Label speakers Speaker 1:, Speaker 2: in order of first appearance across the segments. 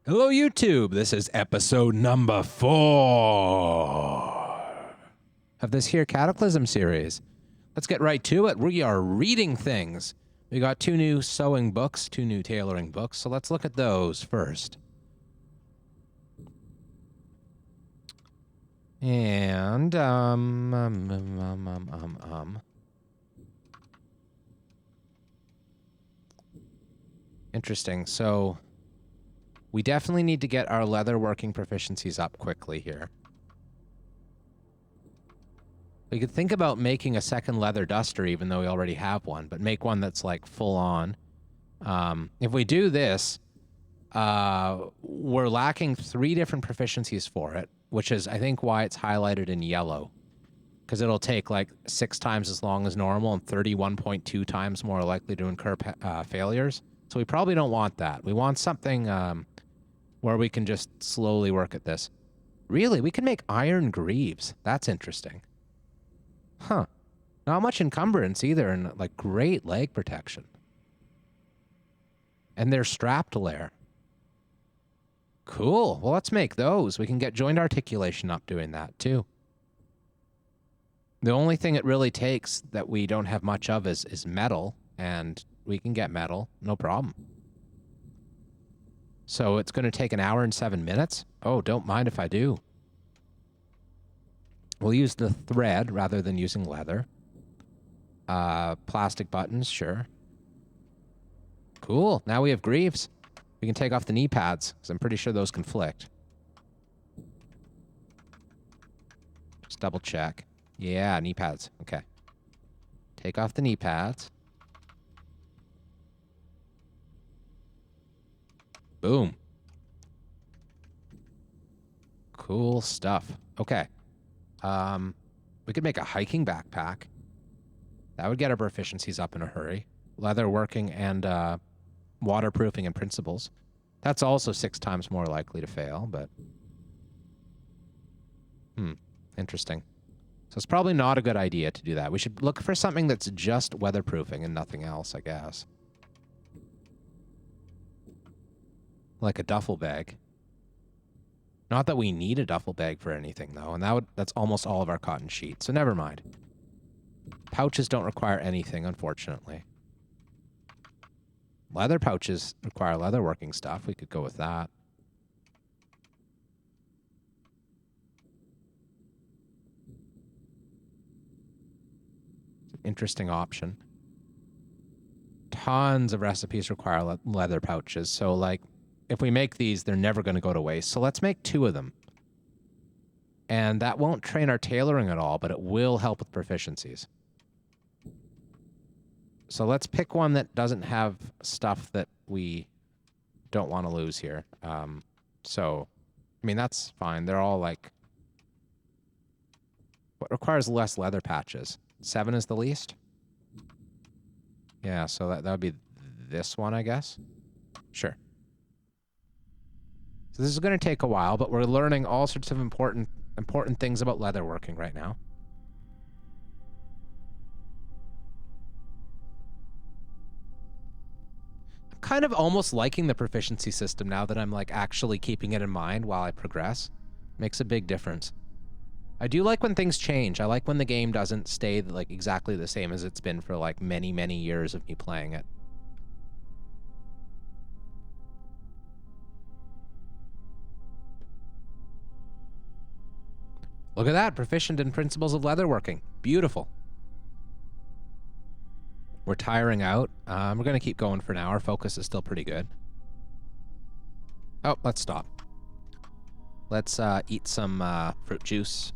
Speaker 1: Hello, YouTube. This is episode number 4 of this here Cataclysm series. Let's get right to it. We are reading things. We got 2 new sewing books, 2 new tailoring books, so let's look at those first. And, Interesting. So, we definitely need to get our leather working proficiencies up quickly here. We could think about making a second leather duster, even though we already have one, but make one that's like full on. If we do this, we're lacking 3 different proficiencies for it, which is, I think, why it's highlighted in yellow. Because it'll take like 6 times as long as normal and 31.2 times more likely to incur failures. So we probably don't want that. We want something where we can just slowly work at this. Really, we can make iron greaves. That's interesting. Huh. Not much encumbrance either, and like great leg protection. And they're strapped layer. Cool. Well, let's make those. We can get joint articulation up doing that too. The only thing it really takes that we don't have much of is metal, and we can get metal, no problem. So it's going to take 1 hour and 7 minutes? Oh, don't mind if I do. We'll use the thread rather than using leather. Plastic buttons, sure. Cool. Now we have greaves. We can take off the knee pads, because I'm pretty sure those conflict. Just double check. Yeah, knee pads. Okay. Take off the knee pads. Boom. Cool stuff. Okay. We could make a hiking backpack. That would get our proficiencies up in a hurry. Leather working and waterproofing and principles. That's also 6 times more likely to fail, but... Interesting. So it's probably not a good idea to do that. We should look for something that's just weatherproofing and nothing else, I guess. Like a duffel bag. Not that we need a duffel bag for anything, though, and that's almost all of our cotton sheet, so never mind. Pouches don't require anything, unfortunately. Leather pouches require leatherworking stuff. We could go with that. It's an interesting option. Tons of recipes require leather pouches, so, like, if we make these, they're never going to go to waste. So let's make 2 of them. And that won't train our tailoring at all, but it will help with proficiencies. So let's pick one that doesn't have stuff that we don't want to lose here. So, I mean, that's fine. They're all like... What requires less leather patches? 7 is the least? Yeah, so that would be this one, I guess. Sure. So this is going to take a while, but we're learning all sorts of important things about leatherworking right now. I'm kind of almost liking the proficiency system now that I'm like actually keeping it in mind while I progress. Makes a big difference. I do like when things change. I like when the game doesn't stay like exactly the same as it's been for like many, many years of me playing it. Look at that, proficient in principles of leatherworking. Beautiful. We're tiring out. We're going to keep going for now. Our focus is still pretty good. Oh, let's stop. Let's eat some fruit juice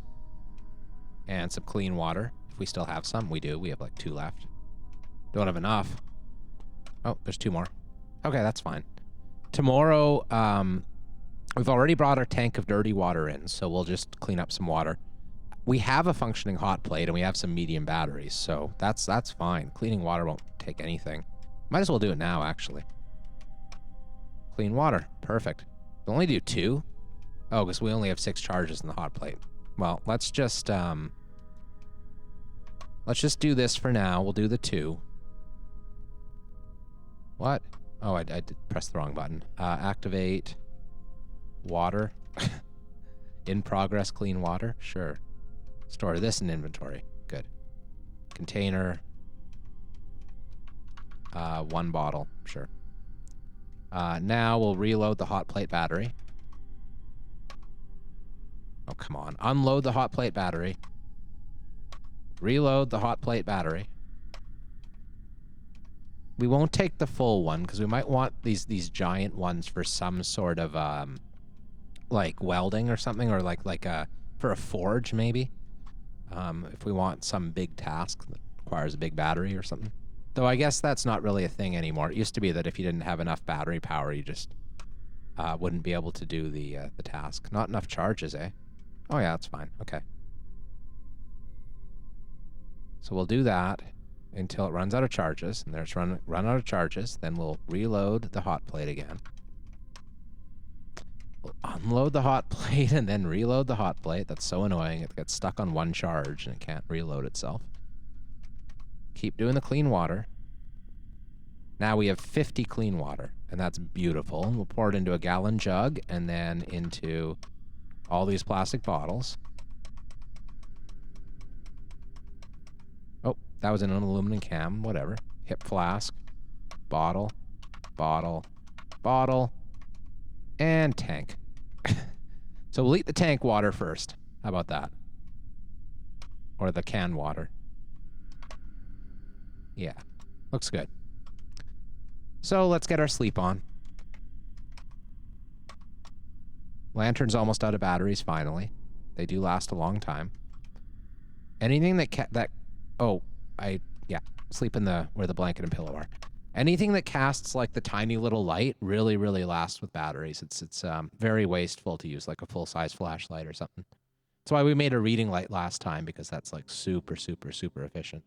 Speaker 1: and some clean water. If we still have some. We do. We have like 2 left. Don't have enough. Oh, there's 2 more. Okay, that's fine. Tomorrow, we've already brought our tank of dirty water in, so we'll just clean up some water. We have a functioning hot plate, and we have some medium batteries, so that's fine. Cleaning water won't take anything. Might as well do it now, actually. Clean water. Perfect. We'll only do 2? Oh, because we only have 6 charges in the hot plate. Well, let's just do this for now. We'll do the 2. What? Oh, I did press the wrong button. Activate. Water. In progress, clean water. Sure. Store this in inventory. Good. Container. 1 bottle. Sure. Now we'll reload the hot plate battery. Oh, come on. Unload the hot plate battery. Reload the hot plate battery. We won't take the full one because we might want these giant ones for some sort of like welding or something, or like for a forge maybe. If we want some big task that requires a big battery or something. Though I guess that's not really a thing anymore. It used to be that if you didn't have enough battery power, you just wouldn't be able to do the task. Not enough charges, eh? Oh yeah, that's fine. Okay. So we'll do that until it runs out of charges, and there's run out of charges. Then we'll reload the hot plate again. We'll unload the hot plate and then reload the hot plate. That's so annoying. It gets stuck on 1 charge and it can't reload itself. Keep doing the clean water. Now we have 50 clean water, and that's beautiful. And we'll pour it into a gallon jug and then into all these plastic bottles. Oh, that was an aluminum can. Whatever. Hip flask. Bottle. Bottle. Bottle. And tank. So we'll eat the tank water first. How about that? Or the can water. Yeah. Looks good. So let's get our sleep on. Lantern's almost out of batteries, finally. They do last a long time. Anything that sleep in where the blanket and pillow are. Anything that casts like the tiny little light really, really lasts with batteries. It's very wasteful to use like a full-size flashlight or something. That's why we made a reading light last time, because that's like super, super, super efficient.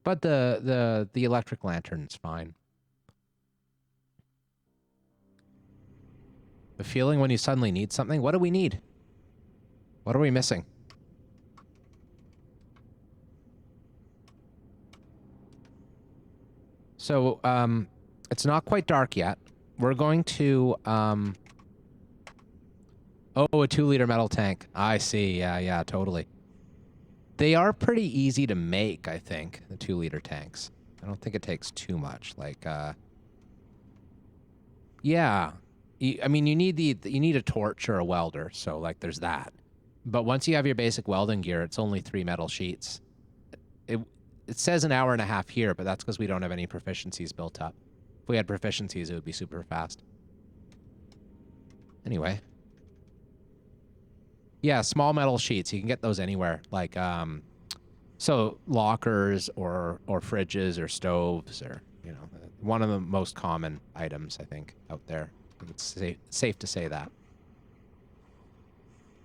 Speaker 1: But the electric lantern's fine. The feeling when you suddenly need something. What do we need? What are we missing? So, it's not quite dark yet. We're going to, oh, a 2-liter metal tank. I see. Yeah, totally. They are pretty easy to make, I think, the 2-liter tanks. I don't think it takes too much. Like, yeah. I mean, you need a torch or a welder, so, like, there's that. But once you have your basic welding gear, it's only 3 metal sheets. It says an hour and a half here, but that's because we don't have any proficiencies built up. If we had proficiencies, it would be super fast. Anyway. Yeah, small metal sheets. You can get those anywhere. Like, so lockers or fridges or stoves, or, you know, one of the most common items, I think, out there. It's safe to say that.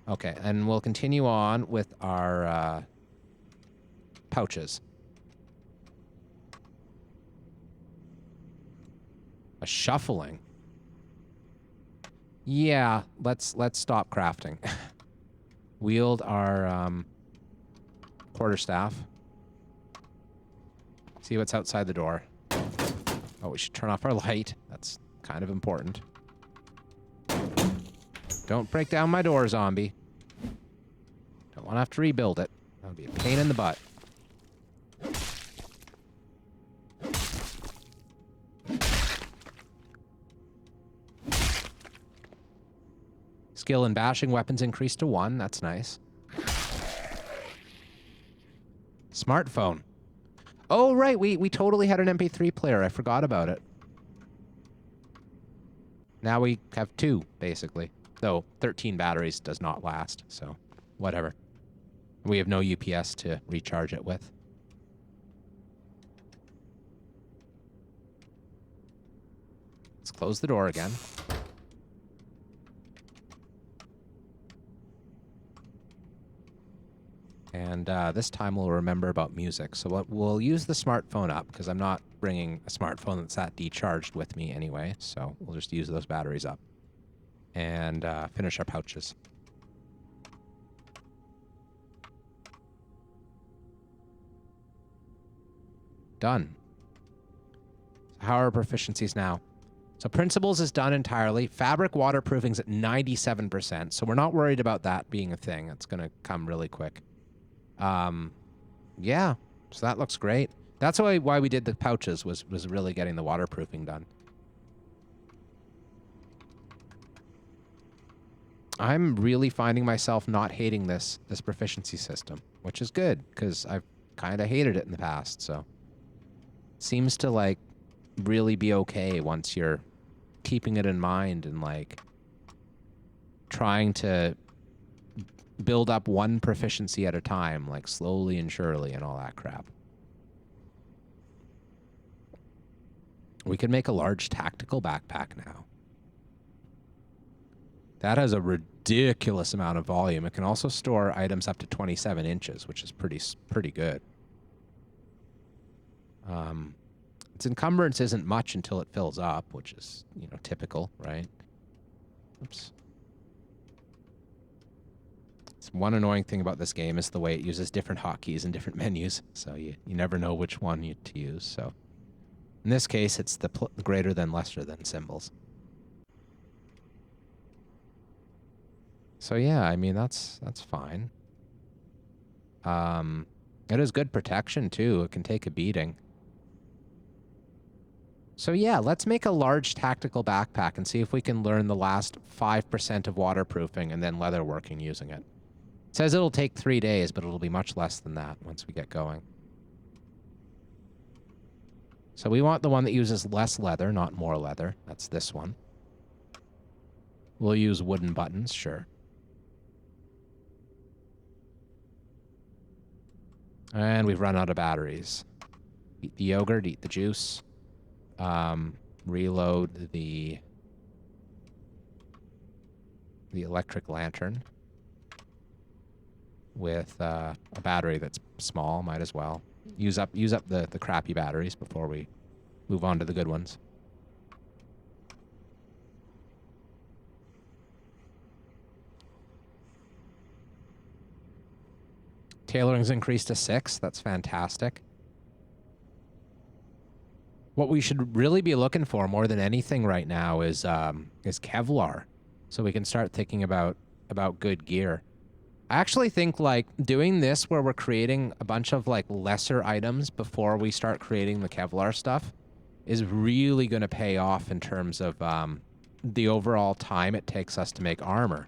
Speaker 1: Okay, and we'll continue on with our pouches. A shuffling. Yeah, let's stop crafting. Wield our quarterstaff. See what's outside the door. Oh, we should turn off our light. That's kind of important. Don't break down my door, zombie. Don't want to have to rebuild it. That would be a pain in the butt. Skill in bashing weapons increased to 1. That's nice. Smartphone. Oh, right. We totally had an MP3 player. I forgot about it. Now we have 2, basically. Though 13 batteries does not last, so whatever. We have no UPS to recharge it with. Let's close the door again. And this time we'll remember about music. So we'll use the smartphone up, because I'm not bringing a smartphone that's that decharged with me anyway. So we'll just use those batteries up. And finish our pouches. Done. So how are our proficiencies now? So principles is done entirely. Fabric waterproofing's at 97%. So we're not worried about that being a thing. It's going to come really quick. Yeah, so that looks great. That's why we did the pouches was really getting the waterproofing done. I'm really finding myself not hating this proficiency system, which is good because I've kind of hated it in the past. So it seems to like really be okay once you're keeping it in mind and like trying to build up one proficiency at a time, like slowly and surely and all that crap. We could make a large tactical backpack now. That has a ridiculous amount of volume. It can also store items up to 27 inches, which is pretty good. Its encumbrance isn't much until it fills up, which is, you know, typical, right? Oops. It's one annoying thing about this game is the way it uses different hotkeys and different menus, so you never know which one to use. So in this case, it's the greater than, lesser than symbols. So yeah, I mean, that's fine. It has good protection too. It can take a beating. So yeah, let's make a large tactical backpack and see if we can learn the last 5% of waterproofing and then leatherworking using it. It says it'll take 3 days, but it'll be much less than that once we get going. So we want the one that uses less leather, not more leather. That's this one. We'll use wooden buttons, sure. And we've run out of batteries. Eat the yogurt, eat the juice. Reload the electric lantern with a battery that's small. Might as well use up the crappy batteries before we move on to the good ones. Tailoring's increased to 6. That's fantastic. What we should really be looking for more than anything right now is Kevlar, so we can start thinking about good gear. I actually think like doing this where we're creating a bunch of like lesser items before we start creating the Kevlar stuff is really going to pay off in terms of the overall time it takes us to make armor,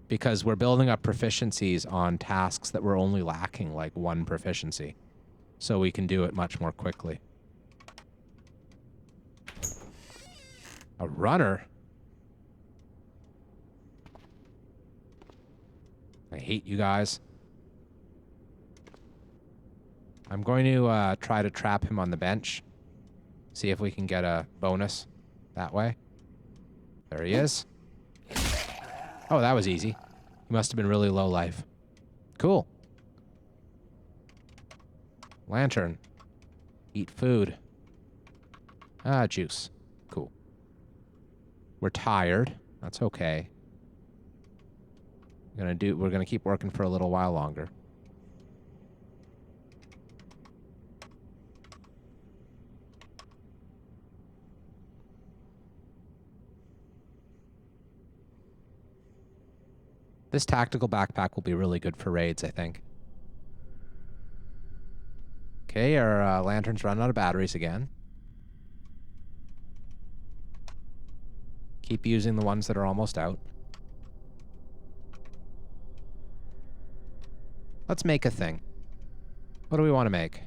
Speaker 1: because we're building up proficiencies on tasks that we're only lacking like 1 proficiency, so we can do it much more quickly. A runner? I hate you guys. I'm going to try to trap him on the bench. See if we can get a bonus that way. There he is. Oh, that was easy. He must have been really low life. Cool. Lantern. Eat food. Ah, juice. Cool. We're tired. That's okay. We're gonna keep working for a little while longer. This tactical backpack will be really good for raids, I think. Okay, our lantern's run out of batteries again. Keep using the ones that are almost out. Let's make a thing. What do we want to make?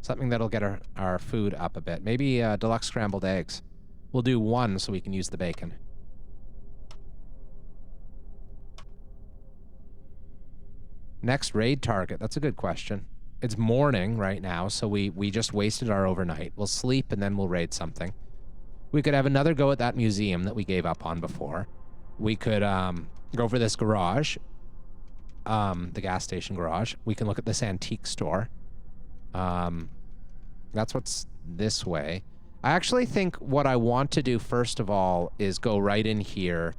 Speaker 1: Something that'll get our food up a bit. Maybe deluxe scrambled eggs. We'll do 1 so we can use the bacon. Next raid target. That's a good question. It's morning right now, so we just wasted our overnight. We'll sleep and then we'll raid something. We could have another go at that museum that we gave up on before. We could go for this garage. The gas station garage. We can look at this antique store. That's what's this way. I actually think what I want to do first of all is go right in here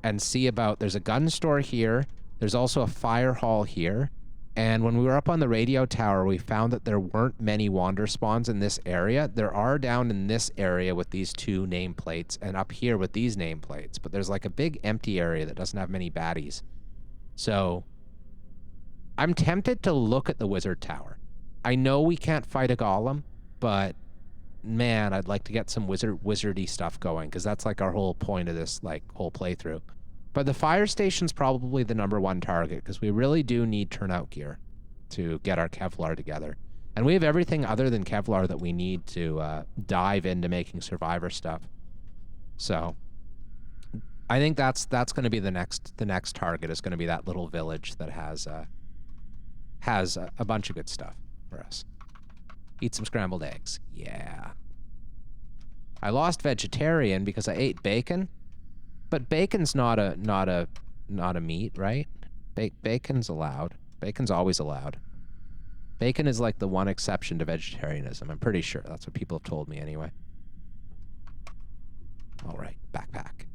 Speaker 1: and see about, there's a gun store here. There's also a fire hall here. And when we were up on the radio tower, we found that there weren't many wander spawns in this area. There are down in this area with these 2 nameplates and up here with these nameplates. But there's like a big empty area that doesn't have many baddies. So I'm tempted to look at the wizard tower. I know we can't fight a golem, but man, I'd like to get some wizardy stuff going because that's like our whole point of this like whole playthrough. But the fire station's probably the #1 target because we really do need turnout gear to get our Kevlar together. And we have everything other than Kevlar that we need to dive into making survivor stuff. So I think that's going to be the next target is going to be that little village that has a bunch of good stuff for us. Eat some scrambled eggs. Yeah. I lost vegetarian because I ate bacon. But bacon's not a meat, right? Bacon's allowed. Bacon's always allowed. Bacon is like the one exception to vegetarianism. I'm pretty sure. That's what people have told me anyway. All right, backpack.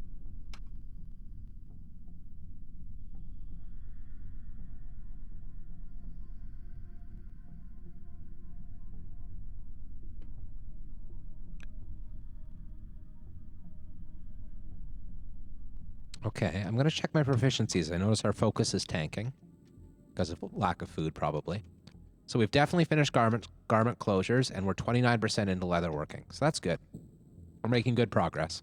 Speaker 1: Okay, I'm going to check my proficiencies. I notice our focus is tanking because of lack of food, probably. So we've definitely finished garment closures, and we're 29% into leatherworking. So that's good. We're making good progress.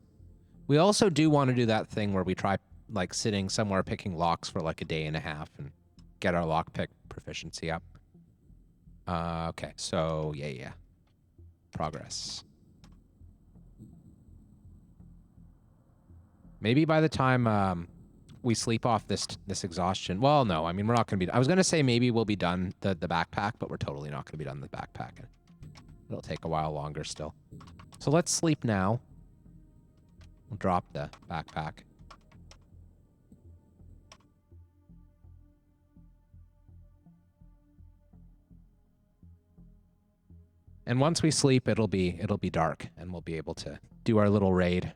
Speaker 1: We also do want to do that thing where we try, like, sitting somewhere picking locks for, like, a day and a half and get our lockpick proficiency up. Okay, so, yeah. Progress. Maybe by the time we sleep off this exhaustion. Well, no, I mean, we're not going to be... I was going to say maybe we'll be done the backpack, but we're totally not going to be done the backpack. It'll take a while longer still. So let's sleep now. We'll drop the backpack. And once we sleep, it'll be dark, and we'll be able to do our little raid.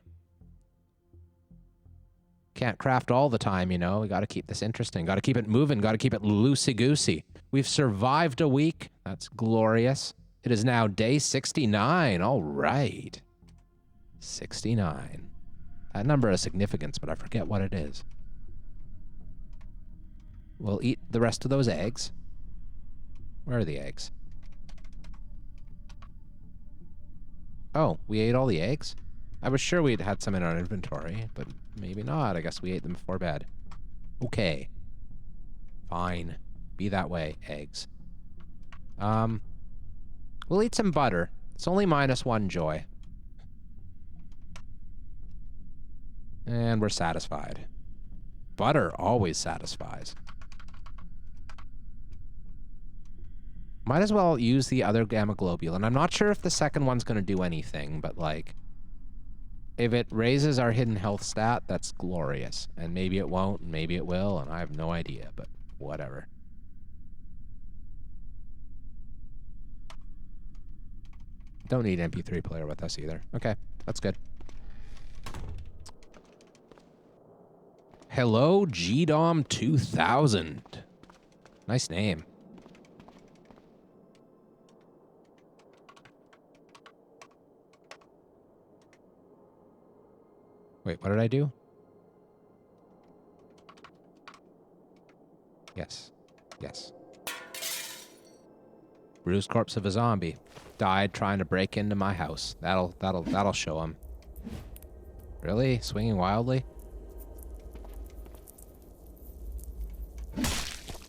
Speaker 1: Can't craft all the time, you know. We got to keep this interesting. Got to keep it moving. Got to keep it loosey-goosey. We've survived a week. That's glorious. It is now day 69. All right. 69. That number has significance, but I forget what it is. We'll eat the rest of those eggs. Where are the eggs? Oh, we ate all the eggs? I was sure we'd had some in our inventory, but maybe not. I guess we ate them before bed. Okay. Fine. Be that way, eggs. We'll eat some butter. It's only -1 joy. And we're satisfied. Butter always satisfies. Might as well use the other gamma globulin. I'm not sure if the second one's going to do anything, but like... if it raises our hidden health stat, that's glorious. And maybe it won't, and maybe it will, and I have no idea, but whatever. Don't need MP3 player with us either. Okay, that's good. Hello, GDOM 2000. Nice name. Wait, what did I do? Yes. Yes. Bruised corpse of a zombie. Died trying to break into my house. That'll show him. Really? Swinging wildly?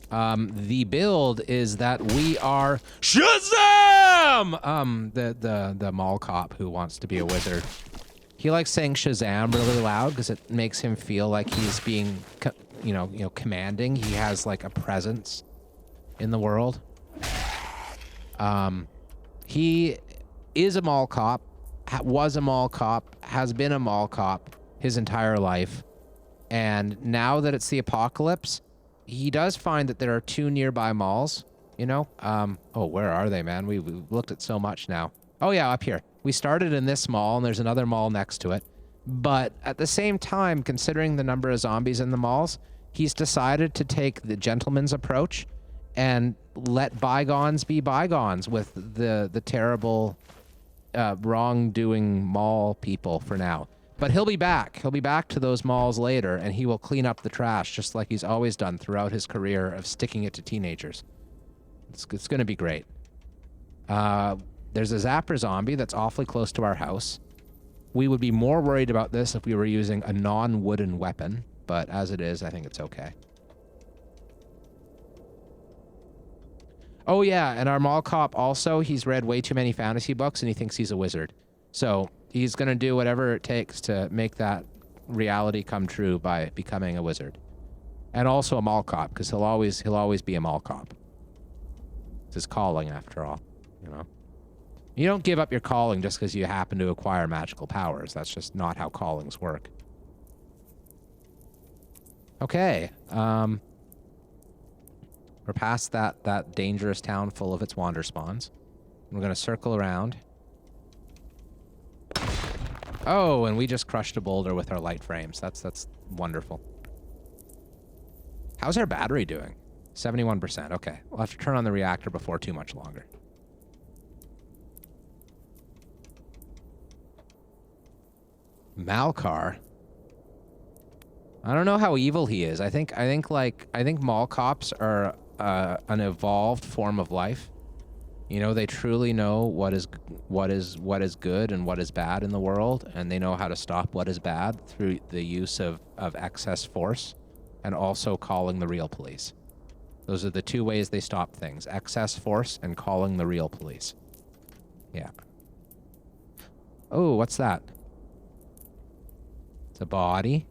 Speaker 1: The build is that we are Shazzzam! The mall cop who wants to be a wizard. He likes saying Shazam really loud because it makes him feel like he's being, commanding. He has like a presence in the world. He is a mall cop, was a mall cop, has been a mall cop his entire life. And now that it's the apocalypse, he does find that there are 2 nearby malls, you know? Oh, where are they, man? We've looked at so much now. Oh yeah, up here. We started in this mall, and there's another mall next to it. But at the same time, considering the number of zombies in the malls, he's decided to take the gentleman's approach and let bygones be bygones with the terrible wrongdoing mall people for now. But he'll be back. He'll be back to those malls later, and he will clean up the trash just like he's always done throughout his career of sticking it to teenagers. It's going to be great. There's a zapper zombie that's awfully close to our house. We would be more worried about this if we were using a non-wooden weapon, but as it is, I think it's okay. Oh yeah, and our mall cop also, he's read way too many fantasy books and he thinks he's a wizard. So he's going to do whatever it takes to make that reality come true by becoming a wizard. And also a mall cop, because he'll always be a mall cop. It's his calling, after all, you know? You don't give up your calling just because you happen to acquire magical powers. That's just not how callings work. Okay, we're past that dangerous town full of its wander spawns. We're gonna circle around. Oh, and we just crushed a boulder with our light frames. That's wonderful. How's our battery doing? 71%. Okay, we'll have to turn on the reactor before too much longer. Malkar. I don't know how evil he is. I think mall cops are an evolved form of life. You know, they truly know what is good and what is bad in the world, and they know how to stop what is bad through the use of excess force and also calling the real police. Those are the two ways they stop things: excess force and calling the real police. Yeah. Oh, what's that? It's a body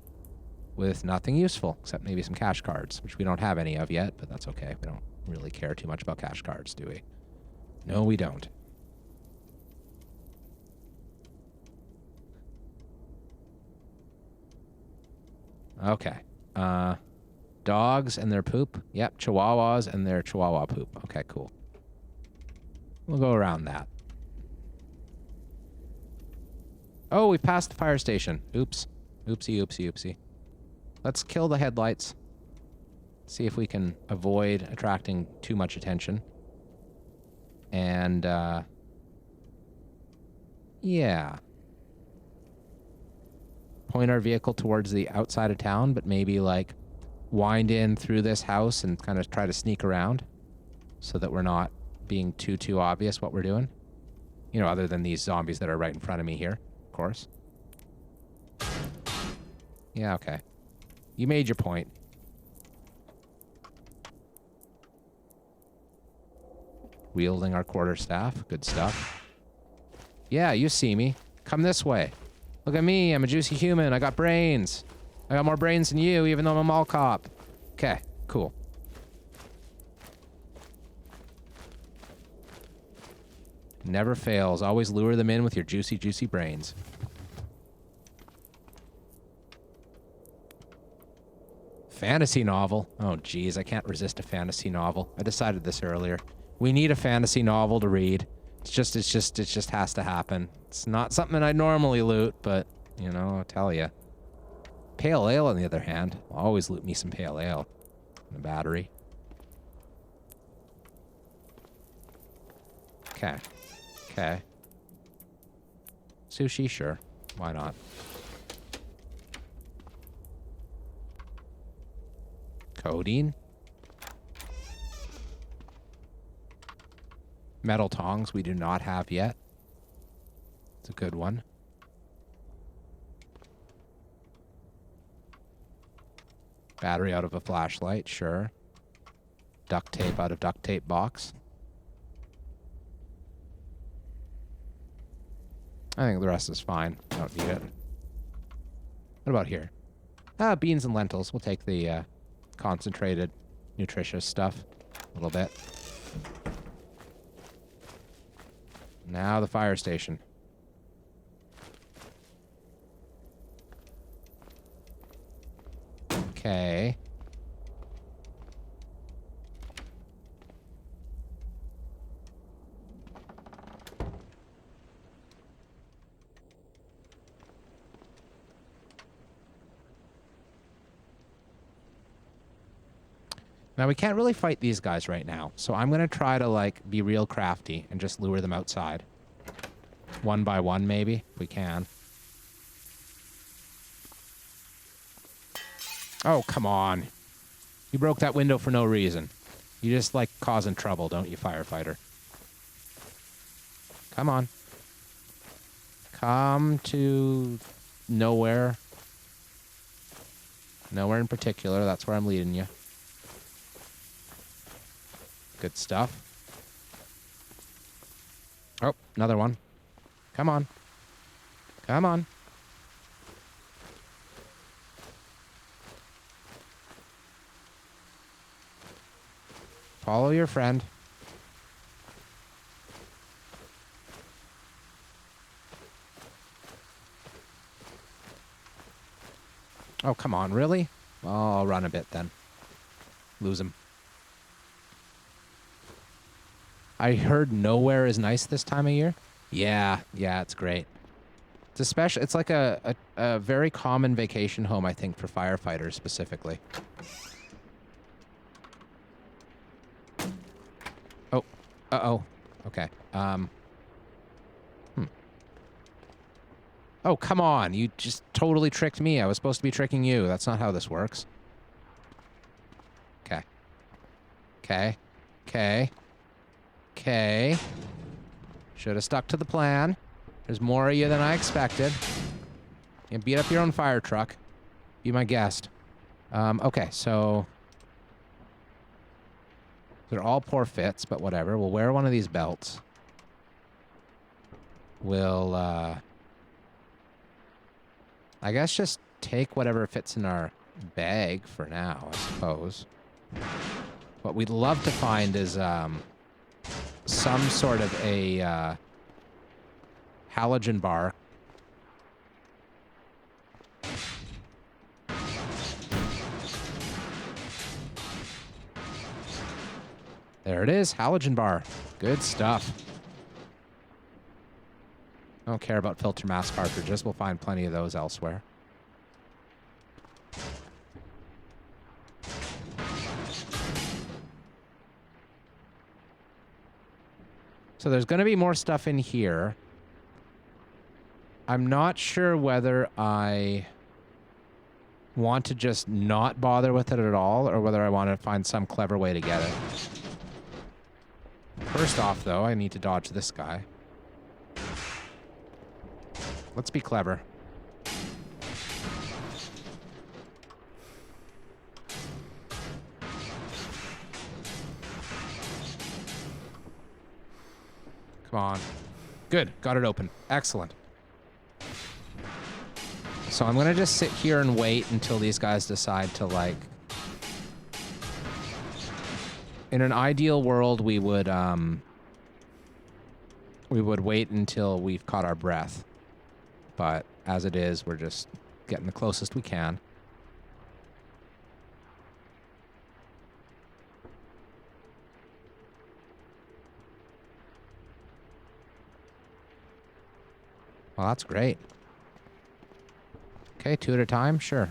Speaker 1: with nothing useful, except maybe some cash cards, which we don't have any of yet, but that's okay. We don't really care too much about cash cards, do we? No, we don't. Okay. Dogs and their poop. Yep, chihuahuas and their chihuahua poop. Okay, cool. We'll go around that. Oh, we passed the fire station. Oops. Oopsie, oopsie, oopsie. Let's kill the headlights. See if we can avoid attracting too much attention. And, yeah. Point our vehicle towards the outside of town, but maybe, like, wind in through this house and kind of try to sneak around so that we're not being too obvious what we're doing. You know, other than these zombies that are right in front of me here, of course. Yeah, okay. You made your point. Wielding our quarterstaff. Good stuff. Yeah, you see me. Come this way. Look at me. I'm a juicy human. I got brains. I got more brains than you, even though I'm a mall cop. Okay, cool. Never fails. Always lure them in with your juicy, juicy brains. Fantasy novel. Oh, geez. I can't resist a fantasy novel. I decided this earlier. We need a fantasy novel to read. It just has to happen. It's not something I'd normally loot, but, you know, I'll tell you. Pale ale, on the other hand. I'll always loot me some pale ale. And a battery. Okay. Okay. Sushi, sure. Why not? Codeine. Metal tongs we do not have yet. It's a good one. Battery out of a flashlight, sure. Duct tape out of duct tape box. I think the rest is fine. I don't need it. What about here? Beans and lentils. We'll take the concentrated, nutritious stuff. A little bit. Now the fire station. Okay. Now, we can't really fight these guys right now, so I'm going to try to, like, be real crafty and just lure them outside. One by one, maybe, if we can. Oh, come on. You broke that window for no reason. You just like causing trouble, don't you, firefighter? Come on. Come to nowhere. Nowhere in particular. That's where I'm leading you. Good stuff. Oh, another one. Come on. Come on. Follow your friend. Oh, come on, really? Oh, I'll run a bit then. Lose him. I heard nowhere is nice this time of year. Yeah, it's great. It's especially, it's like a very common vacation home, I think, for firefighters specifically. Oh, uh-oh. Okay. Oh, come on. You just totally tricked me. I was supposed to be tricking you. That's not how this works. Okay. Okay. Okay. Okay. Should have stuck to the plan. There's more of you than I expected. You beat up your own fire truck. Be my guest. Okay, so... They're all poor fits, but whatever. We'll wear one of these belts. We'll, I guess just take whatever fits in our bag for now, I suppose. What we'd love to find is, some sort of a, halogen bar. There it is, halogen bar. Good stuff. I don't care about filter mask cartridges. We'll find plenty of those elsewhere. So there's going to be more stuff in here. I'm not sure whether I want to just not bother with it at all, or whether I want to find some clever way to get it. First off, though, I need to dodge this guy. Let's be clever. Come on. Good. Got it open. Excellent. So I'm going to just sit here and wait until these guys decide to, like... In an ideal world, we would wait until we've caught our breath. But as it is, we're just getting the closest we can. Well, that's great. Okay, 2 at a time? Sure.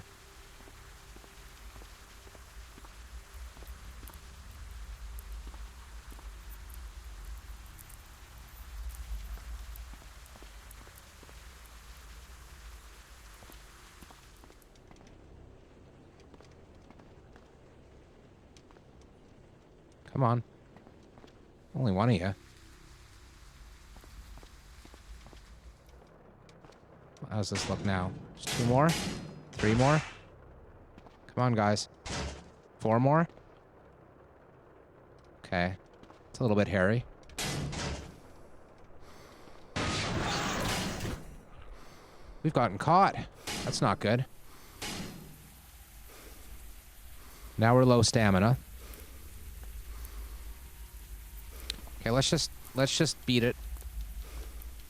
Speaker 1: Come on. Only one of you. How's this look now? Just 2 more? 3 more? Come on, guys. 4 more? Okay. It's a little bit hairy. We've gotten caught. That's not good. Now we're low stamina. Okay, let's just beat it.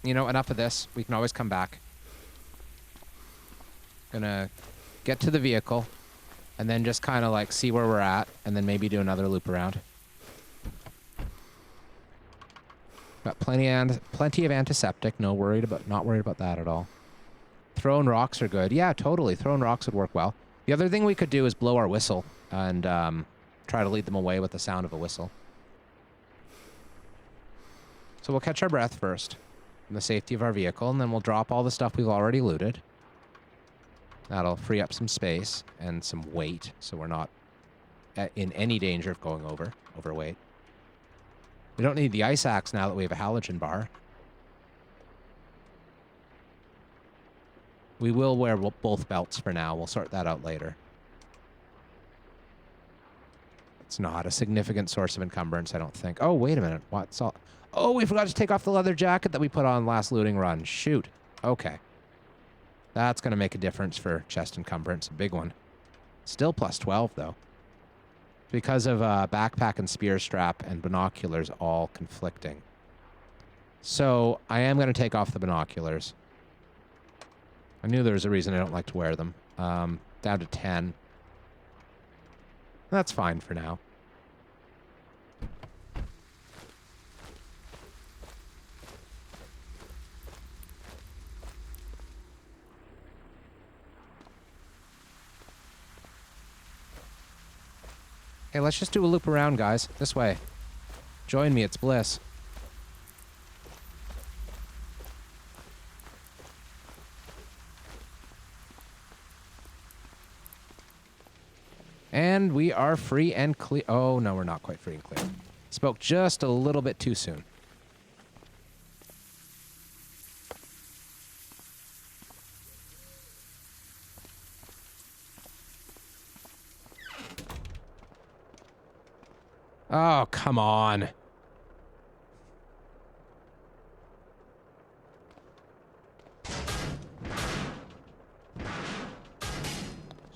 Speaker 1: You know, enough of this. We can always come back. Gonna get to the vehicle, and then just kind of like see where we're at, and then maybe do another loop around. Got plenty of antiseptic. Not worried about that at all. Throwing rocks are good. Yeah, totally. Throwing rocks would work well. The other thing we could do is blow our whistle and try to lead them away with the sound of a whistle. So we'll catch our breath first in the safety of our vehicle, and then we'll drop all the stuff we've already looted. That'll free up some space and some weight, so we're not in any danger of going overweight. We don't need the ice axe now that we have a halogen bar. We will wear both belts for now. We'll sort that out later. It's not a significant source of encumbrance, I don't think. Oh, wait a minute. What's all... Oh, we forgot to take off the leather jacket that we put on last looting run. Shoot. Okay. That's going to make a difference for chest encumbrance. A big one. Still plus 12, though. Because of backpack and spear strap and binoculars all conflicting. So, I am going to take off the binoculars. I knew there was a reason I don't like to wear them. Down to 10. That's fine for now. Okay, let's just do a loop around, guys. This way. Join me, it's bliss. And we are free and clear. Oh, no, we're not quite free and clear. Spoke just a little bit too soon. Oh, come on.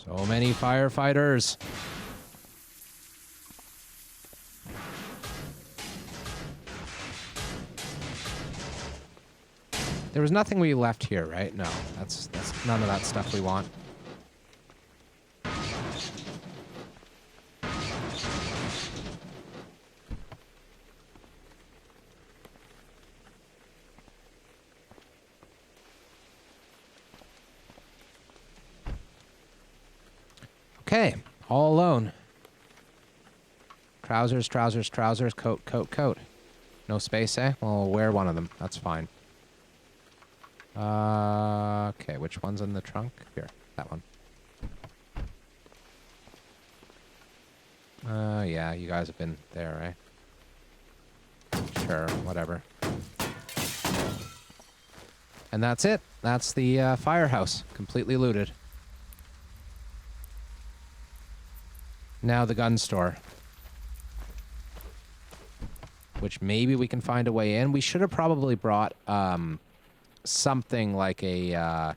Speaker 1: So many firefighters. There was nothing we left here, right? No, that's none of that stuff we want. Okay, all alone. Trousers, trousers, trousers, coat, coat, coat. No space, eh? Well, we'll wear one of them. That's fine. Okay, which one's in the trunk? Here, that one. Yeah, you guys have been there, right? Sure, whatever. And that's it. That's the firehouse, completely looted. Now the gun store. Which maybe we can find a way in. We should have probably brought something like a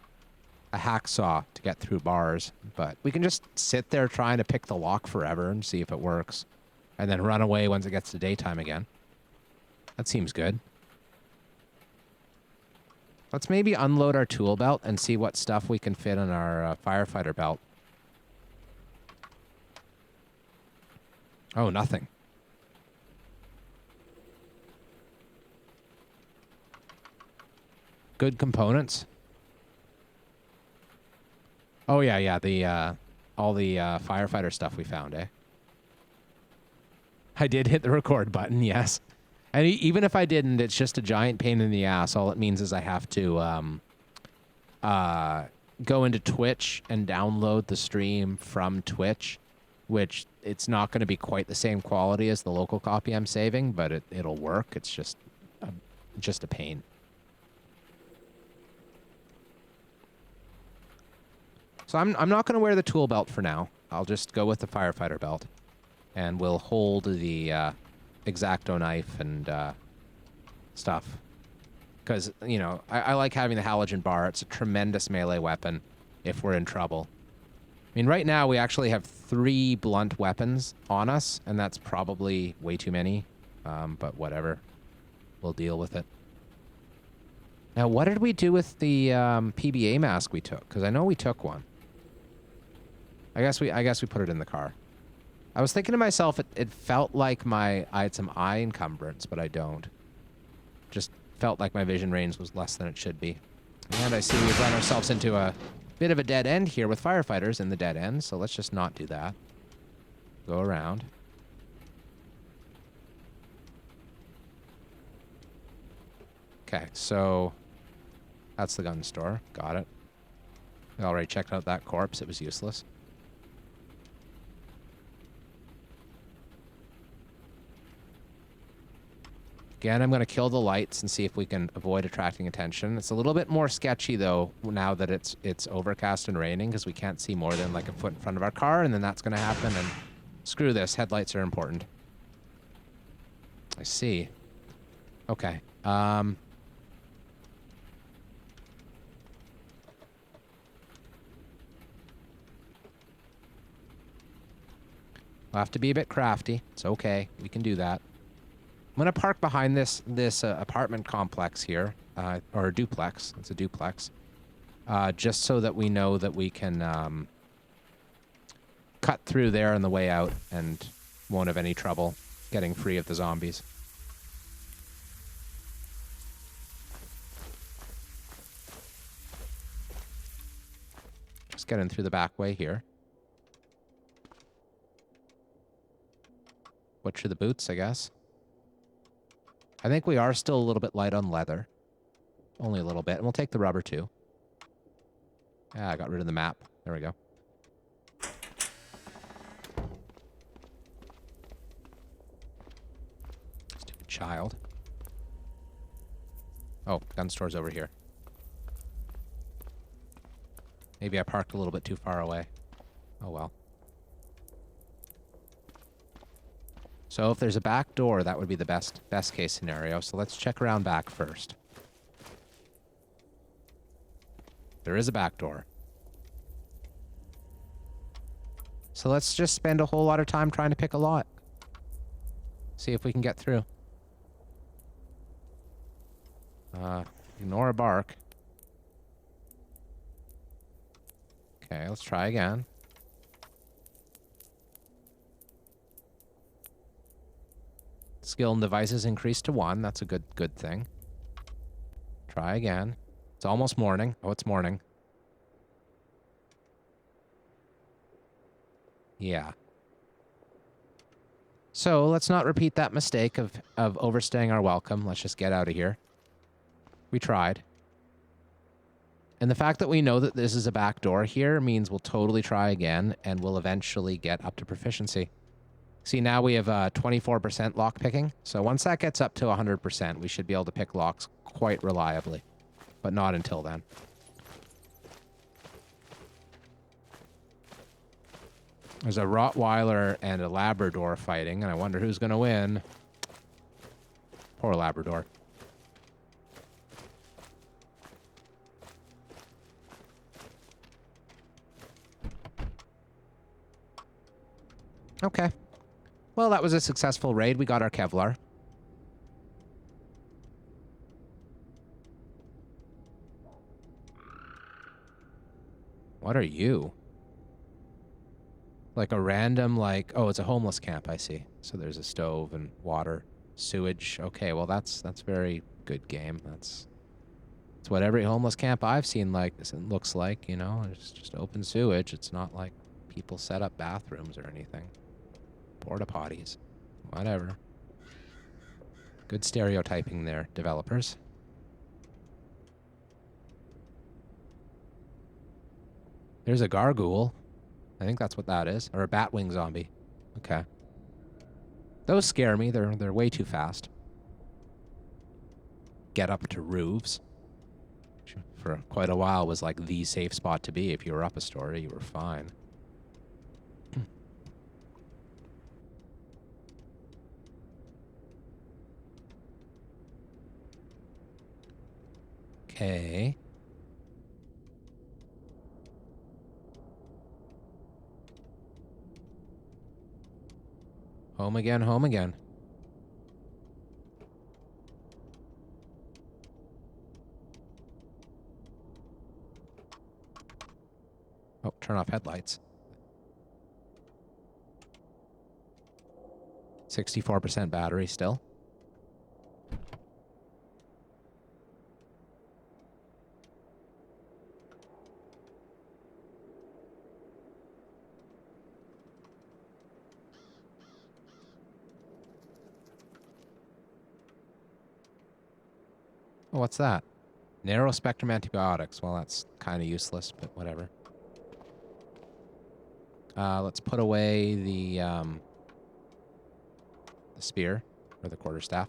Speaker 1: hacksaw to get through bars. But we can just sit there trying to pick the lock forever and see if it works. And then run away once it gets to daytime again. That seems good. Let's maybe unload our tool belt and see what stuff we can fit on our firefighter belt. Oh, nothing. Good components. Oh, yeah, the, all the firefighter stuff we found, eh? I did hit the record button, yes. And even if I didn't, it's just a giant pain in the ass. All it means is I have to go into Twitch and download the stream from Twitch, which it's not going to be quite the same quality as the local copy I'm saving, but it'll work. It's just a pain. So I'm not going to wear the tool belt for now. I'll just go with the firefighter belt, and we'll hold the X-Acto knife and stuff. Because, you know, I like having the halogen bar. It's a tremendous melee weapon if we're in trouble. I mean, right now we actually have 3 blunt weapons on us, and that's probably way too many. But whatever. We'll deal with it. Now, what did we do with the PBA mask we took? Because I know we took one. I guess we put it in the car. I was thinking to myself, it felt like I had some eye encumbrance, but I don't. Just felt like my vision range was less than it should be. And I see we've run ourselves into a bit of a dead end here with firefighters in the dead end, so let's just not do that. Go around. Okay, so that's the gun store. Got it. We already checked out that corpse. It was useless. Again, I'm going to kill the lights and see if we can avoid attracting attention. It's a little bit more sketchy, though, now that it's overcast and raining, because we can't see more than like a foot in front of our car, and then that's going to happen, and screw this. Headlights are important. I see. Okay. We'll have to be a bit crafty. It's okay. We can do that. I'm going to park behind this apartment complex here, or duplex. It's a duplex. Just so that we know that we can cut through there on the way out and won't have any trouble getting free of the zombies. Just getting through the back way here. Butcher the boots, I guess. I think we are still a little bit light on leather. Only a little bit. And we'll take the rubber, too. Yeah, I got rid of the map. There we go. Stupid child. Oh, gun store's over here. Maybe I parked a little bit too far away. Oh, well. So if there's a back door, that would be the best case scenario. So let's check around back first. There is a back door. So let's just spend a whole lot of time trying to pick a lot. See if we can get through. Ignore a bark. Okay, let's try again. Skill and devices increased to 1. That's a good thing. Try again. It's almost morning. Oh, it's morning. Yeah. So let's not repeat that mistake of overstaying our welcome. Let's just get out of here. We tried. And the fact that we know that this is a back door here means we'll totally try again, and we'll eventually get up to proficiency. See, now we have 24% lock picking. So once that gets up to 100%, we should be able to pick locks quite reliably. But not until then. There's a Rottweiler and a Labrador fighting, and I wonder who's going to win. Poor Labrador. Okay. Well, that was a successful raid. We got our Kevlar. What are you? Like a random, like... Oh, it's a homeless camp, I see. So there's a stove and water, sewage. Okay, well, that's very good game. That's what every homeless camp I've seen looks like, you know? It's just open sewage. It's not like people set up bathrooms or anything. Porta potties. Whatever. Good stereotyping there, developers. There's a gargoyle. I think that's what that is. Or a batwing zombie. Okay. Those scare me. They're way too fast. Get up to roofs. For quite a while was like the safe spot to be. If you were up a story, you were fine. Okay. Home again, home again. Oh, turn off headlights. 64% battery still. Oh, what's that? Narrow spectrum antibiotics. Well, that's kind of useless, but whatever. Let's put away the spear or the quarterstaff.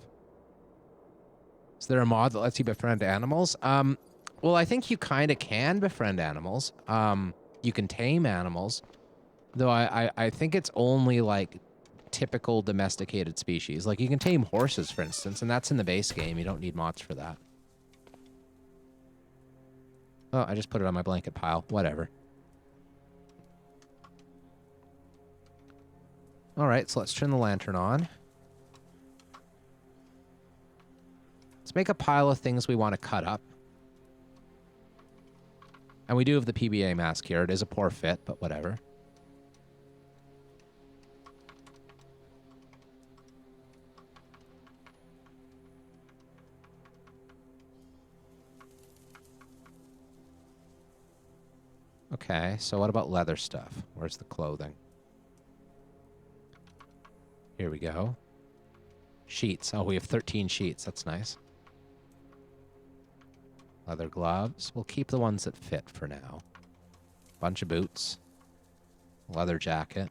Speaker 1: Is there a mod that lets you befriend animals? Well, I think you kind of can befriend animals. You can tame animals, though I think it's only like typical domesticated species. Like you can tame horses, for instance, and that's in the base game. You don't need mods for that. Oh, I just put it on my blanket pile. Whatever. All right, so let's turn the lantern on. Let's make a pile of things we want to cut up. And we do have the PBA mask here. It is a poor fit, but whatever. Okay, so what about leather stuff? Where's the clothing? Here we go. Sheets. Oh, we have 13 sheets. That's nice. Leather gloves. We'll keep the ones that fit for now. Bunch of boots. Leather jacket.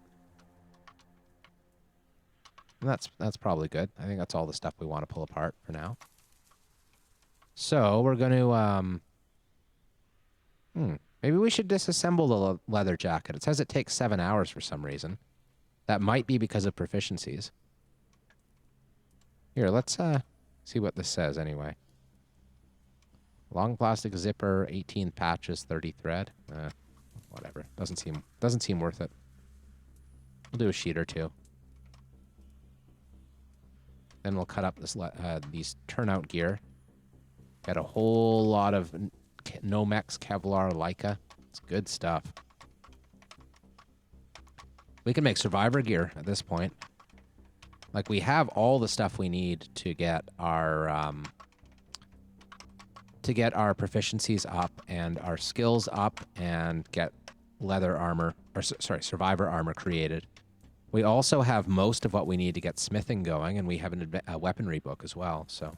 Speaker 1: And that's probably good. I think that's all the stuff we want to pull apart for now. So we're going to... Maybe we should disassemble the leather jacket. It says it takes 7 hours for some reason. That might be because of proficiencies. Here, let's see what this says anyway. Long plastic zipper, 18 patches, 30 thread. Whatever. Doesn't seem worth it. We'll do a sheet or two. Then we'll cut up this these turnout gear. Got a whole lot of Nomex Kevlar Leica. It's good stuff. We can make survivor gear at this point. Like, we have all the stuff we need to get our proficiencies up and our skills up and get leather armor, or sorry, survivor armor created. We also have most of what we need to get smithing going, and we have a weaponry book as well, so.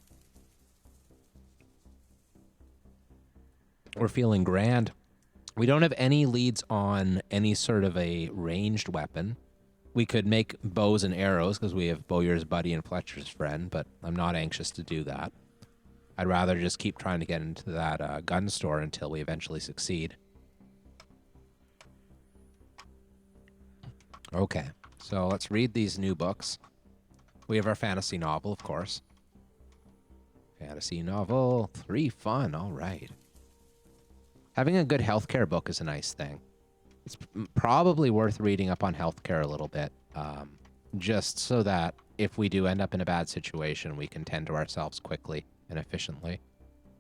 Speaker 1: We're feeling grand. We don't have any leads on any sort of a ranged weapon. We could make bows and arrows because we have Bowyer's buddy and Fletcher's friend, but I'm not anxious to do that. I'd rather just keep trying to get into that gun store until we eventually succeed. Okay, so let's read these new books. We have our fantasy novel, of course. Fantasy novel 3 fun, all right. Having a good healthcare book is a nice thing. It's probably worth reading up on healthcare a little bit, just so that if we do end up in a bad situation, we can tend to ourselves quickly and efficiently.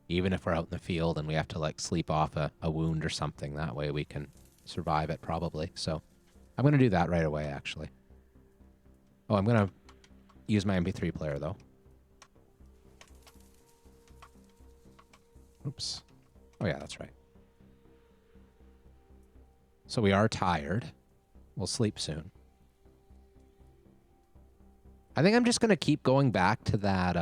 Speaker 1: Even if we're out in the field and we have to, like, sleep off a wound or something, that way we can survive it probably. So I'm going to do that right away, actually. Oh, I'm going to use my MP3 player, though. Oops. Oh, yeah, that's right. So we are tired. We'll sleep soon. I think I'm just going to keep going back to that,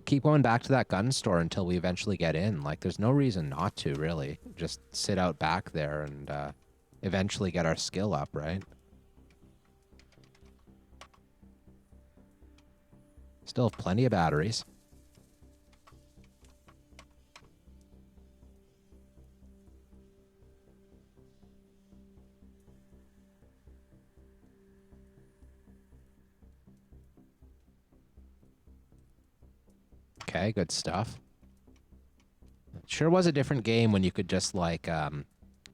Speaker 1: keep going back to that gun store until we eventually get in. Like, there's no reason not to, really. Just sit out back there and eventually get our skill up, right? Still have plenty of batteries. Okay, good stuff. It sure was a different game when you could just, like,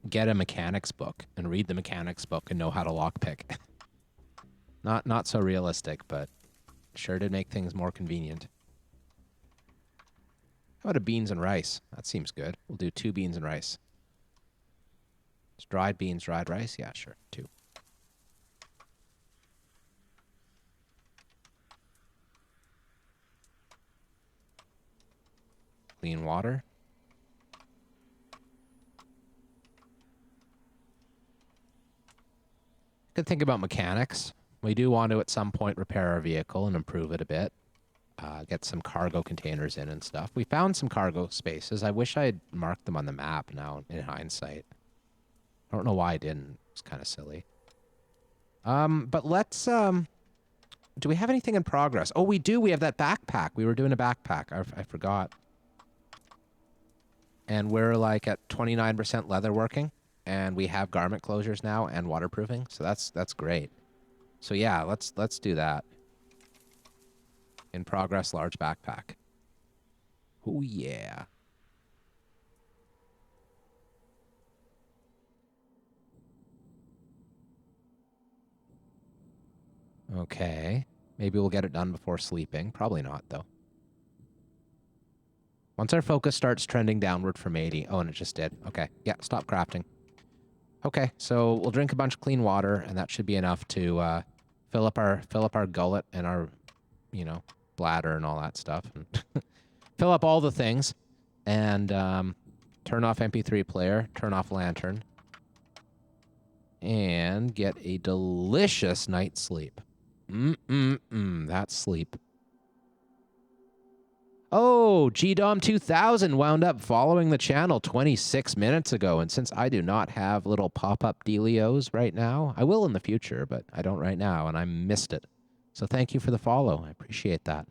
Speaker 1: get a mechanics book and read the mechanics book and know how to lockpick. Not so realistic, but sure did make things more convenient. How about a beans and rice? That seems good. We'll do 2 beans and rice. It's dried beans, dried rice? Yeah, sure, 2. Clean water. Could think about mechanics. We do want to, at some point, repair our vehicle and improve it a bit. get some cargo containers in and stuff. We found some cargo spaces. I wish I had marked them on the map now in hindsight. I don't know why I didn't. It's kind of silly. But let's, do we have anything in progress? Oh, we do. We have that backpack. We were doing a backpack. I forgot. And we're like at 29% leather working, and we have garment closures now and waterproofing. So that's great. So yeah, let's do that. In progress, large backpack. Oh yeah. Okay. Maybe we'll get it done before sleeping. Probably not, though. Once our focus starts trending downward from 80. Oh, and it just did. Okay. Yeah, stop crafting. Okay, so we'll drink a bunch of clean water, and that should be enough to fill up our gullet and our, you know, bladder and all that stuff. And fill up all the things. And turn off MP3 player, turn off lantern. And get a delicious night's sleep. That's sleep. Oh, GDOM 2000 wound up following the channel 26 minutes ago, and since I do not have little pop-up dealios right now, I will in the future, but I don't right now, and I missed it. So thank you for the follow. I appreciate that.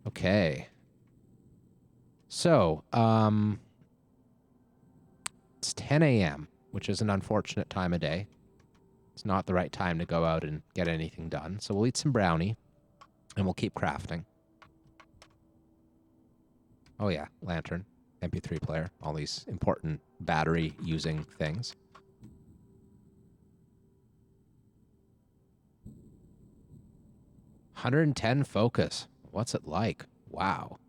Speaker 1: Okay. So, it's 10 a.m., which is an unfortunate time of day. It's not the right time to go out and get anything done, so we'll eat some brownie. And we'll keep crafting. Oh yeah, lantern, MP3 player, all these important battery-using things. $110 focus. What's it like? Wow.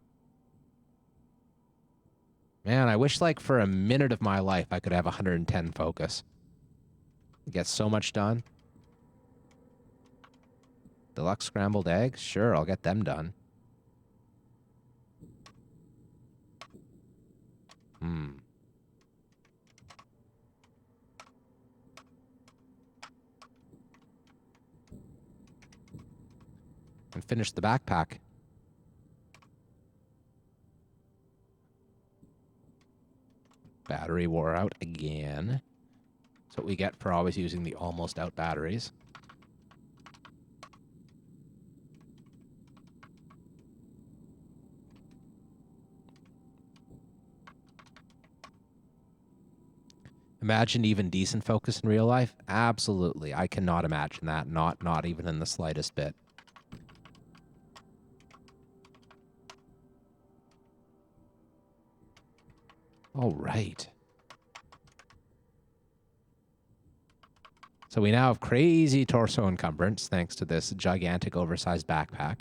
Speaker 1: Man, I wish like for a minute of my life I could have 110 focus. Get so much done. Deluxe scrambled eggs? Sure, I'll get them done. And finish the backpack. Battery wore out again. That's what we get for always using the almost out batteries. Imagine even decent focus in real life? Absolutely. I cannot imagine that. Not even in the slightest bit. All right. So we now have crazy torso encumbrance thanks to this gigantic oversized backpack.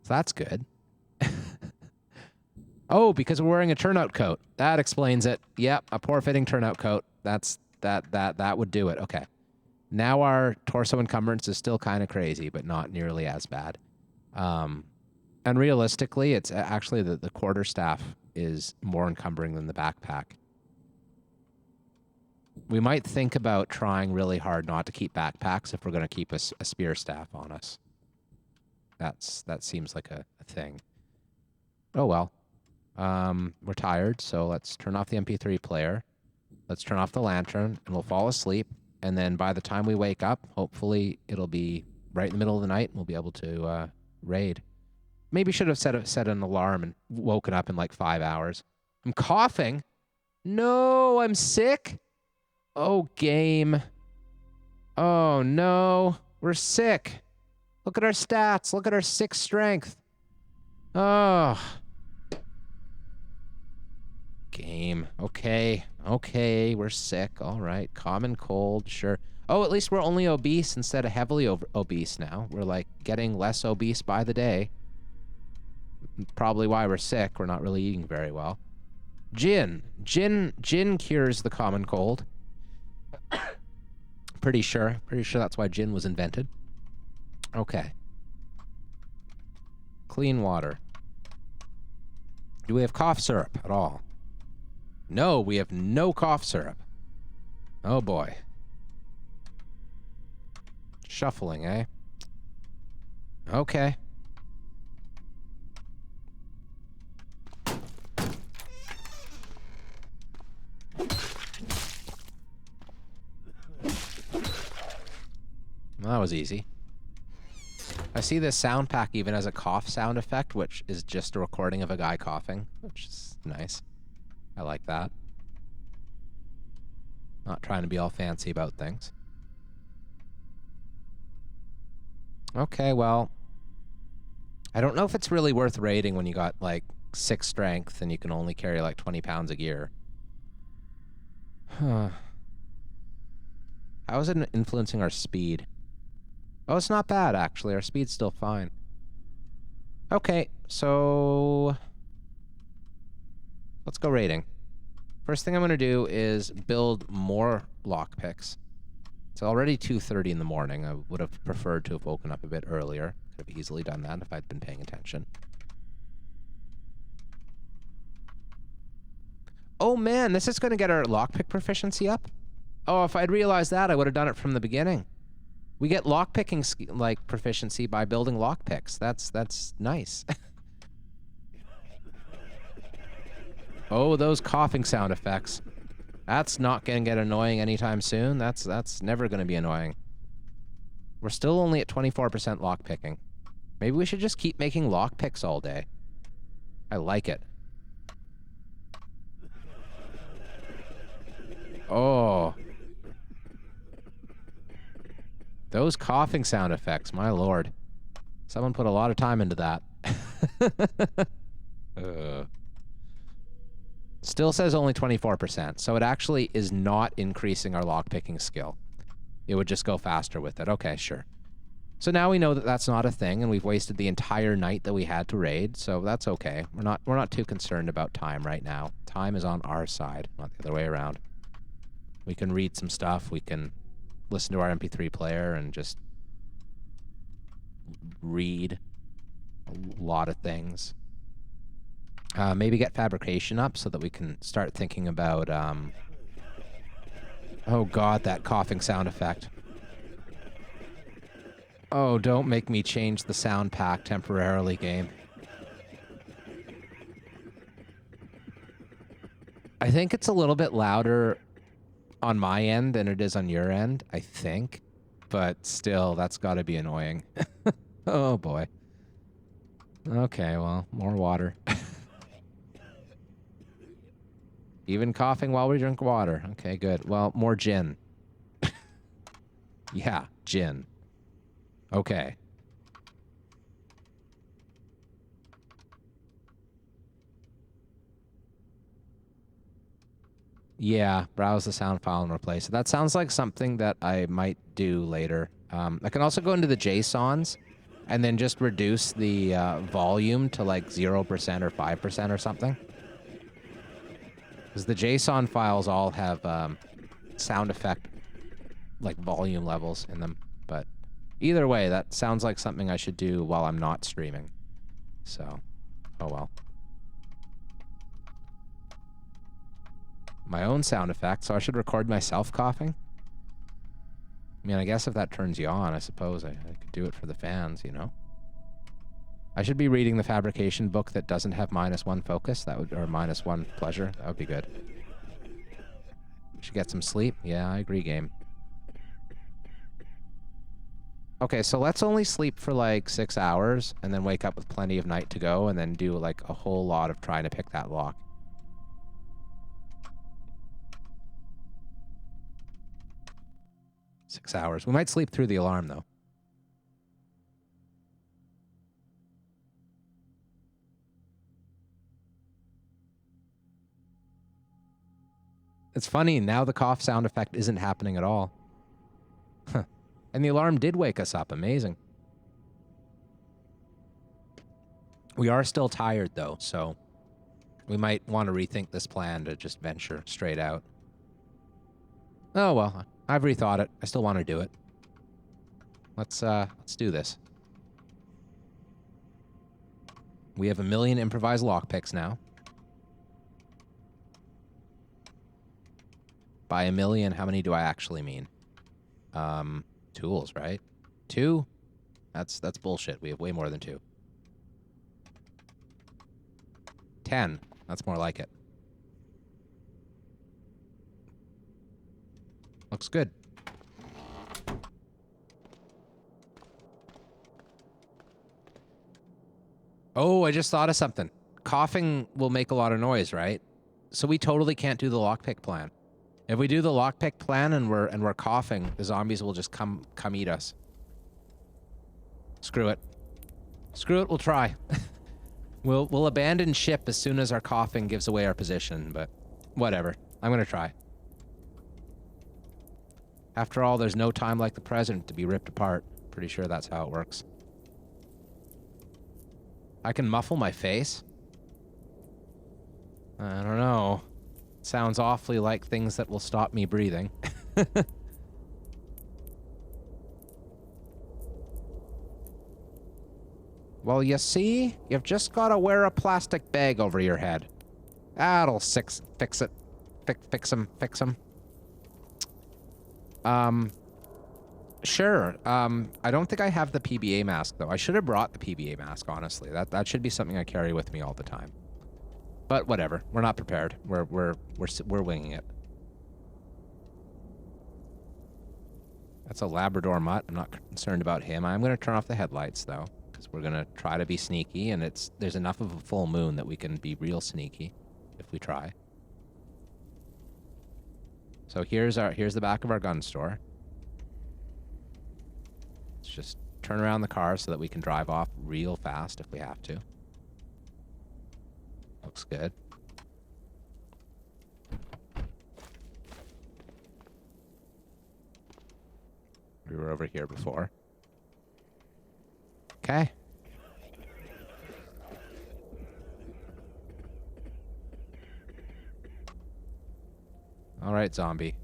Speaker 1: So that's good. Oh, because we're wearing a turnout coat. That explains it. Yep, a poor-fitting turnout coat. That would do it. Okay. Now our torso encumbrance is still kind of crazy, but not nearly as bad. And realistically, it's actually the quarterstaff is more encumbering than the backpack. We might think about trying really hard not to keep backpacks if we're going to keep a spear staff on us. That seems like a thing. Oh, well. We're tired, so let's turn off the MP3 player. Let's turn off the lantern, and we'll fall asleep. And then by the time we wake up, hopefully it'll be right in the middle of the night, and we'll be able to raid. Maybe should have set an alarm and woken up in like 5 hours. I'm coughing. No, I'm sick. Oh, game. Oh, no. We're sick. Look at our stats. Look at our 6 strength. Oh. Game. Okay. Okay, we're sick. All right. Common cold. Sure. Oh, at least we're only obese instead of heavily obese now. We're like getting less obese by the day. Probably why we're sick. We're not really eating very well. Gin. Gin cures the common cold. Pretty sure that's why gin was invented. Okay. Clean water. Do we have cough syrup at all? No, we have no cough syrup. Oh boy. Shuffling, eh? Okay. Well, that was easy. I see this sound pack even has a cough sound effect, which is just a recording of a guy coughing, which is nice. I like that. Not trying to be all fancy about things. Okay, well, I don't know if it's really worth raiding when you got like 6 strength and you can only carry like 20 pounds of gear. Huh. How is it influencing our speed? Oh, it's not bad, actually. Our speed's still fine. Okay, so let's go raiding. First thing I'm going to do is build more lockpicks. It's already 2:30 in the morning. I would have preferred to have woken up a bit earlier. Could have easily done that if I'd been paying attention. Oh man, this is going to get our lockpick proficiency up? Oh, if I'd realized that, I would have done it from the beginning. We get lockpicking like proficiency by building lockpicks. That's nice. Oh, those coughing sound effects. That's not going to get annoying anytime soon. That's never going to be annoying. We're still only at 24% lockpicking. Maybe we should just keep making lockpicks all day. I like it. Oh. Those coughing sound effects, my lord. Someone put a lot of time into that. Still says only 24%, so it actually is not increasing our lockpicking skill. It would just go faster with it. Okay, sure. So now we know that that's not a thing, and we've wasted the entire night that we had to raid, so that's okay. We're not too concerned about time right now. Time is on our side, not the other way around. We can read some stuff, we can listen to our MP3 player and just read a lot of things. Maybe get fabrication up so that we can start thinking about, oh god, that coughing sound effect. Oh, don't make me change the sound pack temporarily, game. I think it's a little bit louder on my end than it is on your end, I think. But still, that's gotta be annoying. Oh boy. Okay, well, more water. Even coughing while we drink water. Okay, good. Well, more gin. Yeah, gin. Okay. Yeah, browse the sound file and replace it. That sounds like something that I might do later. I can also go into the JSONs and then just reduce the volume to like 0% or 5% or something. Because the JSON files all have sound effect, like volume levels in them. But either way, that sounds like something I should do while I'm not streaming. So, oh well. My own sound effect, so I should record myself coughing? I mean, I guess if that turns you on, I suppose I could do it for the fans, you know? I should be reading the fabrication book that doesn't have -1 focus, that would, or -1 pleasure. That would be good. Should get some sleep. Yeah, I agree, game. Okay, so let's only sleep for like 6 hours, and then wake up with plenty of night to go, and then do like a whole lot of trying to pick that lock. Six hours. We might sleep through the alarm, though. It's funny, now the cough sound effect isn't happening at all. Huh. And the alarm did wake us up. Amazing. We are still tired, though, so we might want to rethink this plan to just venture straight out. Oh, well, I've rethought it. I still want to do it. Let's do this. We have 1 million improvised lockpicks now. By 1 million, how many do I actually mean? Tools, right? 2? That's bullshit. We have way more than 2. 10. That's more like it. Looks good. Oh, I just thought of something. Coughing will make a lot of noise, right? So we totally can't do the lockpick plan. If we do the lockpick plan and we're coughing, the zombies will just come eat us. Screw it. Screw it, we'll try. We'll abandon ship as soon as our coughing gives away our position, but whatever. I'm gonna try. After all, there's no time like the present to be ripped apart. Pretty sure that's how it works. I can muffle my face? I don't know. Sounds awfully like things that will stop me breathing. Well, you see? You've just got to wear a plastic bag over your head. That'll fix it. Fix 'em. Sure. I don't think I have the PBA mask, though. I should have brought the PBA mask, honestly. That should be something I carry with me all the time. But whatever. We're not prepared. We're winging it. That's a Labrador mutt. I'm not concerned about him. I'm going to turn off the headlights, though, because we're going to try to be sneaky, and there's enough of a full moon that we can be real sneaky if we try. So here's the back of our gun store. Let's just turn around the car so that we can drive off real fast if we have to. Looks good. We were over here before. Okay. All right, zombie.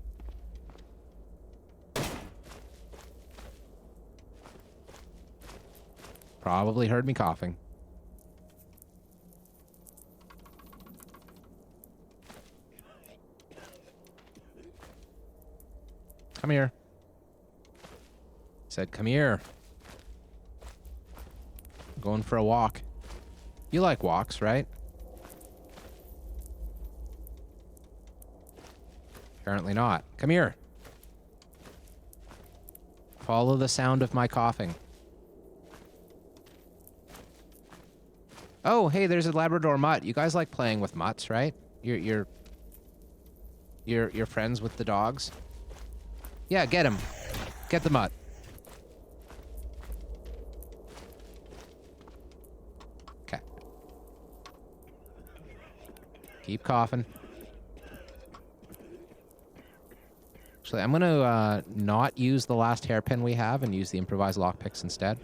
Speaker 1: Probably heard me coughing. Come here. Said, come here. I'm going for a walk. You like walks, right? Apparently not. Come here. Follow the sound of my coughing. Oh, hey, there's a Labrador mutt. You guys like playing with mutts, right? You're friends with the dogs? Yeah, get him. Get the mutt. Okay. Keep coughing. Actually, I'm going to not use the last hairpin we have and use the improvised lockpicks instead.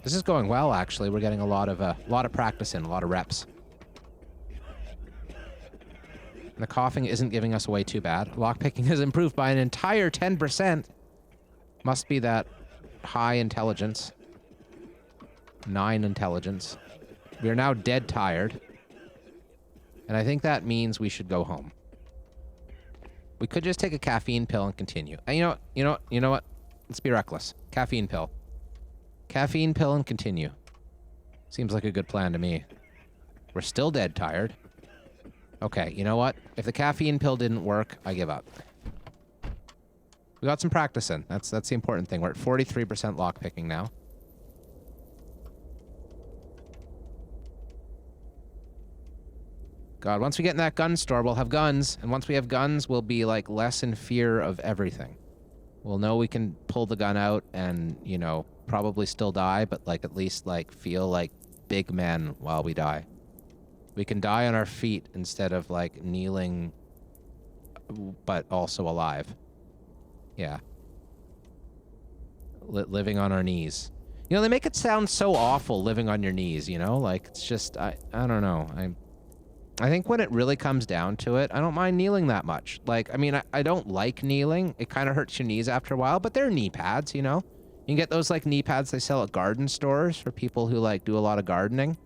Speaker 1: This is going well, actually. We're getting a lot of practice in, a lot of reps. And the coughing isn't giving us away too bad. Lockpicking has improved by an entire 10%. Must be that high intelligence. 9 intelligence. We are now dead tired. And I think that means we should go home. We could just take a caffeine pill and continue. And you know what? Let's be reckless. Caffeine pill. Caffeine pill and continue. Seems like a good plan to me. We're still dead tired. Okay, you know what? If the caffeine pill didn't work, I give up. We got some practice in. That's the important thing. We're at 43% lockpicking now. God, once we get in that gun store, we'll have guns. And once we have guns, we'll be, like, less in fear of everything. We'll know we can pull the gun out and, you know, probably still die, but, like, at least, like, feel like big men while we die. We can die on our feet instead of, like, kneeling, but also alive. Yeah. Living on our knees. You know, they make it sound so awful, living on your knees, you know? Like, it's just, I don't know. I think when it really comes down to it, I don't mind kneeling that much. Like, I mean, I don't like kneeling. It kind of hurts your knees after a while, but they're knee pads, you know? You can get those, like, knee pads they sell at garden stores for people who, like, do a lot of gardening.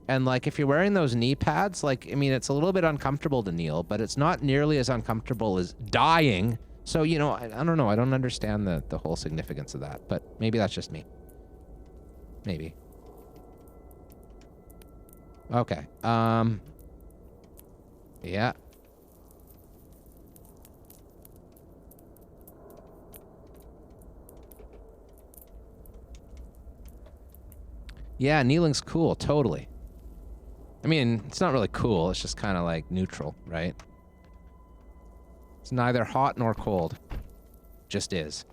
Speaker 1: And, like, if you're wearing those knee pads, like, I mean, it's a little bit uncomfortable to kneel, but it's not nearly as uncomfortable as dying So, you know, I don't know. I don't understand the whole significance of that, but maybe that's just me. Maybe. Okay. Yeah. Yeah, kneeling's cool, totally. I mean, it's not really cool. It's just kind of like neutral, right? It's neither hot nor cold. Just is.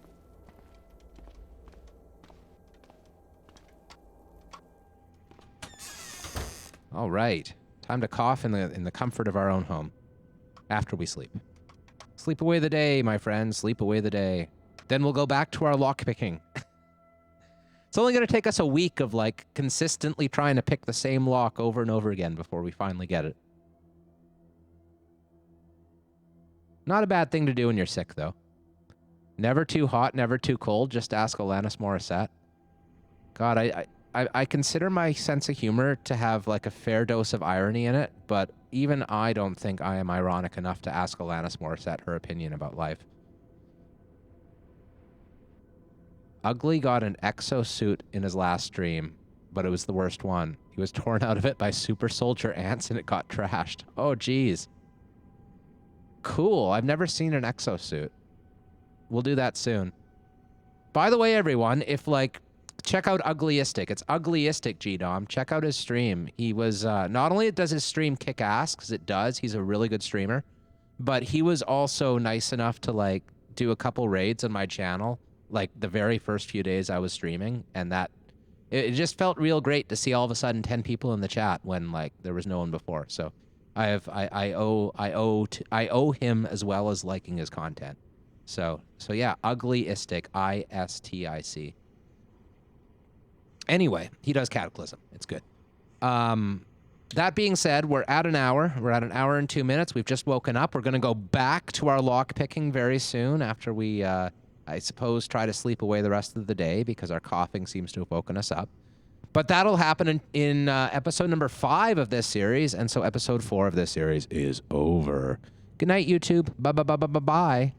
Speaker 1: All right. Time to cough in the comfort of our own home. After we sleep. Sleep away the day, my friends. Sleep away the day. Then we'll go back to our lockpicking. It's only going to take us a week of, like, consistently trying to pick the same lock over and over again before we finally get it. Not a bad thing to do when you're sick, though. Never too hot, never too cold. Just ask Alanis Morissette. God, I consider my sense of humor to have, like, a fair dose of irony in it, but even I don't think I am ironic enough to ask Alanis Morissette her opinion about life. Ugly got an exosuit in his last stream, but it was the worst one. He was torn out of it by super soldier ants and it got trashed. Oh, geez. Cool. I've never seen an exosuit. We'll do that soon. By the way, everyone, if, like, check out Uglyistic. It's Uglyistic, GDOM. Check out his stream. He was, not only does his stream kick ass, because it does, he's a really good streamer, but he was also nice enough to, like, do a couple raids on my channel, like, the very first few days I was streaming, and that, it just felt real great to see all of a sudden 10 people in the chat when, like, there was no one before. So I owe him as well as liking his content. So yeah, Uglyistic, ISTIC. Anyway, he does Cataclysm. It's good. That being said, we're at an hour. We're at an hour and 2 minutes. We've just woken up. We're going to go back to our lock picking very soon after we, I suppose, try to sleep away the rest of the day because our coughing seems to have woken us up. But that'll happen in episode number 5 of this series. And so episode 4 of this series is over. Good night, YouTube. Bye-bye-bye-bye-bye.